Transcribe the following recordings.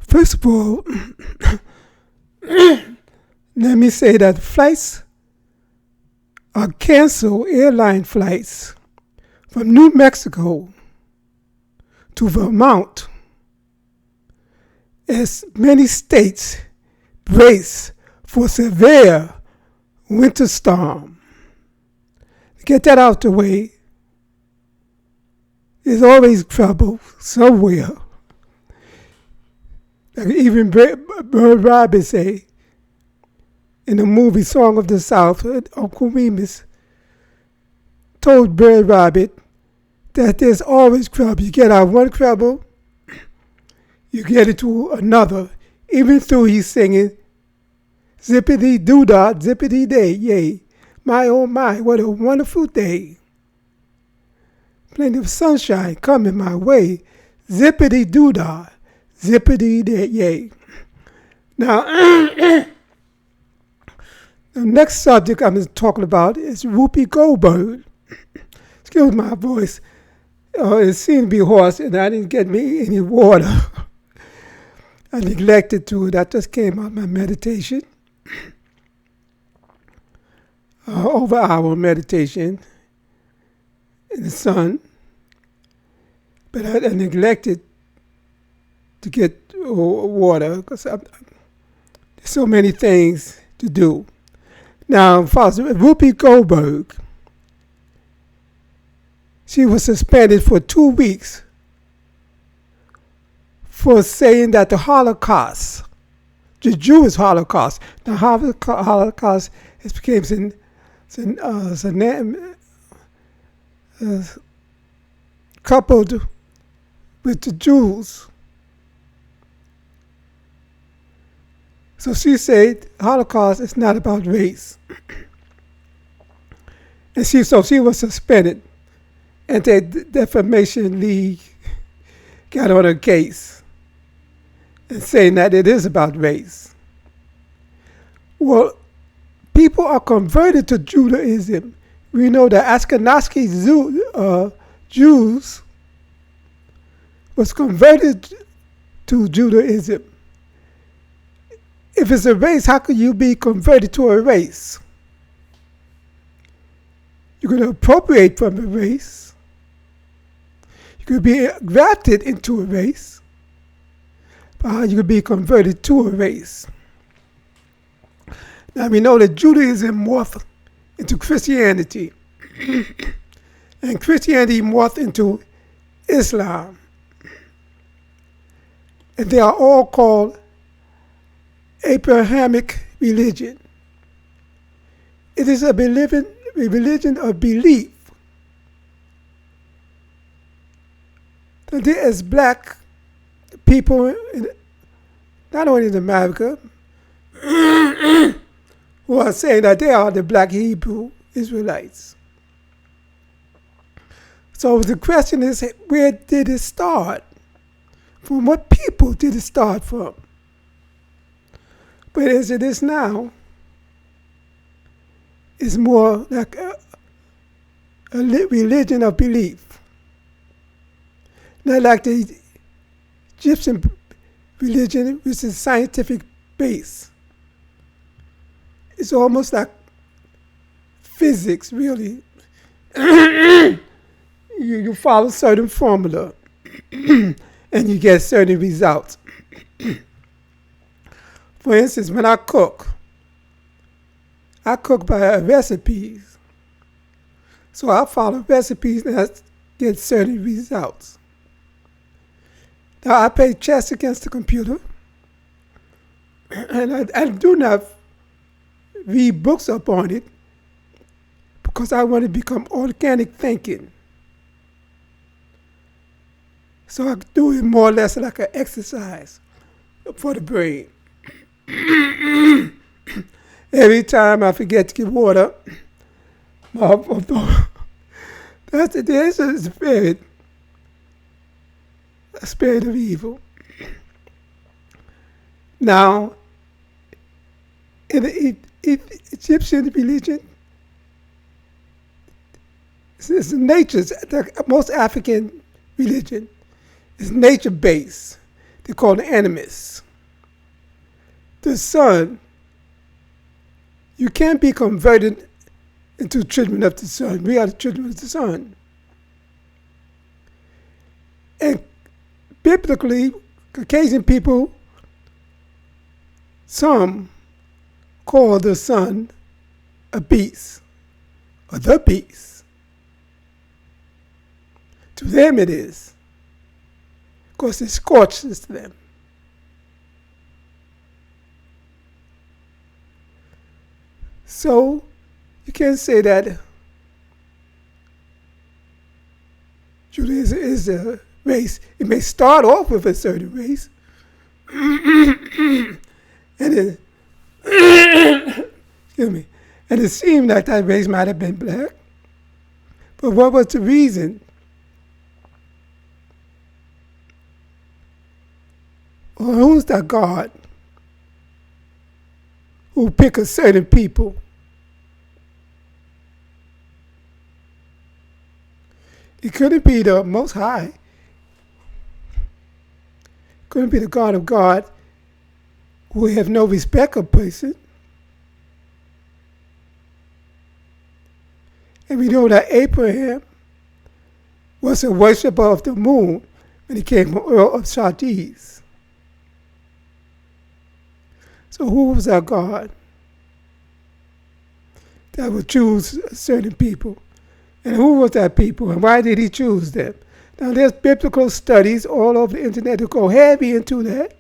First of all, let me say that flights are canceled, airline flights from New Mexico to Vermont as many states brace for severe winter storm. To get that out the way, there's always trouble somewhere. Like even Bird Rabbit say in the movie Song of the South, Uncle Remus told Bird Rabbit that there's always trouble. You get out of one trouble, you get into another. Even though he's singing, zippity doo dah, zippity day, yay. My oh my, what a wonderful day. Plenty of sunshine coming my way. Zippity doo dah, zippity day, yay. Now, the next subject I'm talking about is Whoopi Goldberg. Excuse my voice. It seemed to be hoarse, and I didn't get me any water. I neglected to. That just came out of my meditation. Over hour meditation in the sun. But I neglected to get water because there's so many things to do. Now, Whoopi Goldberg, she was suspended for 2 weeks for saying that the Holocaust, the Jewish Holocaust, the Holocaust became coupled with the Jews. So she said Holocaust is not about race. And she was suspended. Anti-Defamation League got on her case and saying that it is about race. Well, people are converted to Judaism. We know that Ashkenazim Jews was converted to Judaism. If it's a race, how could you be converted to a race? You're going to appropriate from a race. You could be grafted into a race. But how you could be converted to a race? Now we know that Judaism morphed into Christianity. And Christianity morphed into Islam. And they are all called Abrahamic religion. It is a religion of belief that there is black people, not only in America, who are saying that they are the black Hebrew Israelites. So the question is, where did it start? From what people did it start from? But as it is now, it's more like a religion of belief. Not like the Egyptian religion, which is scientific based. It's almost like physics, really. You follow certain formula and you get certain results. For instance, when I cook by recipes. So I follow recipes and I get certain results. Now I play chess against the computer, and I do not read books upon it because I want to become organic thinking. So I do it more or less like an exercise for the brain. Every time I forget to get water, there's a spirit of evil. Now, in the Egyptian religion, it's nature. Most African religion is nature-based. They call the animus. The Son, you can't be converted into children of the Son. We are the children of the Son. And biblically, Caucasian people, some call the Son a beast, or the beast. To them it is, because it scorches them. So, you can't say that Judaism is a race. It may start off with a certain race, and then, excuse me, and it seemed like that race might have been black. But what was the reason? Or who's that God who pick a certain people? It couldn't be the Most High. It couldn't be the God of God who have no respect of person. And we know that Abraham was a worshiper of the moon when he came from Ur of Chaldees. So who was our God that would choose certain people? And who was that people, and why did he choose them? Now, there's biblical studies all over the internet who go heavy into that.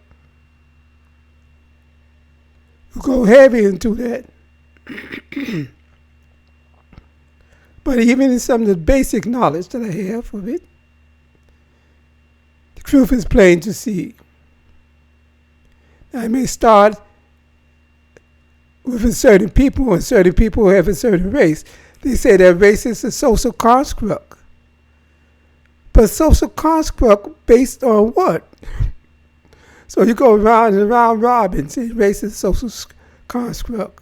But even in some of the basic knowledge that I have of it, the truth is plain to see. Now, I may start with a certain people, and certain people have a certain race. They say that race is a social construct. But social construct based on what? So you go round and round robin, say race is social construct.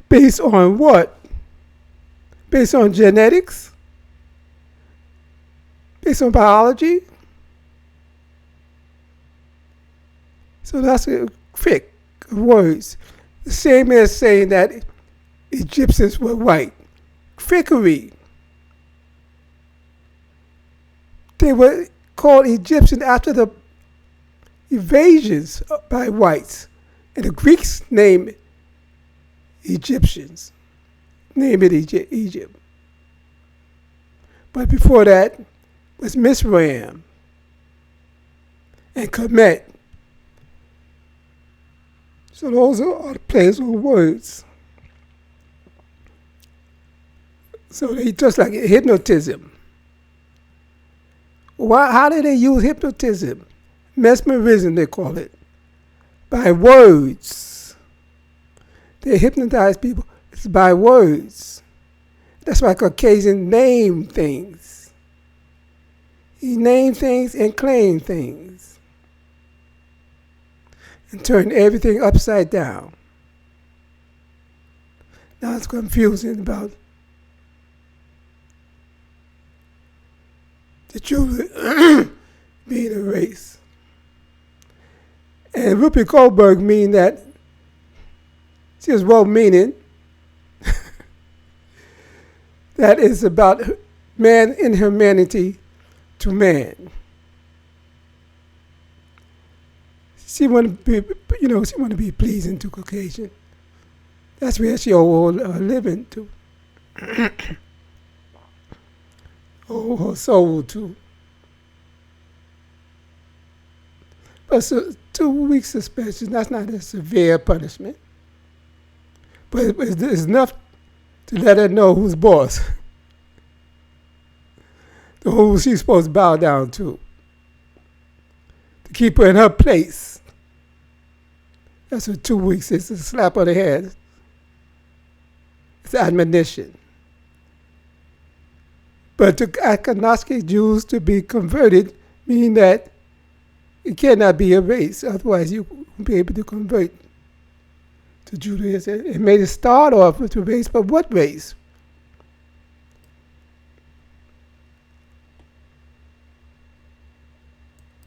Based on what? Based on genetics? Based on biology? So that's a trick of words. The same as saying that Egyptians were white. Trickery. They were called Egyptian after the invasions by whites. And the Greeks named Egyptians. Named it Egypt. But before that was Mizraim and Kemet. So those are the plays on words. So they just like hypnotism. How do they use hypnotism? Mesmerism, they call it. By words. They hypnotize people. It's by words. That's why Caucasian name things. He named things and claimed things. And turned everything upside down. Now it's confusing about the Jews being a race. And Whoopi Goldberg mean that she is well-meaning. That is about man in humanity to man. She want to be pleasing to Caucasian. That's where she owe her living to. Owe her soul to. But so 2 weeks suspension, that's not a severe punishment. But it's enough to let her know who's boss. Who she's supposed to bow down to. To keep her in her place. That's what 2 weeks is, a slap on the head. It's admonition. But to Ashkenazim Jews to be converted mean that it cannot be a race, otherwise you won't be able to convert to Judaism. It may start off with a race, but what race?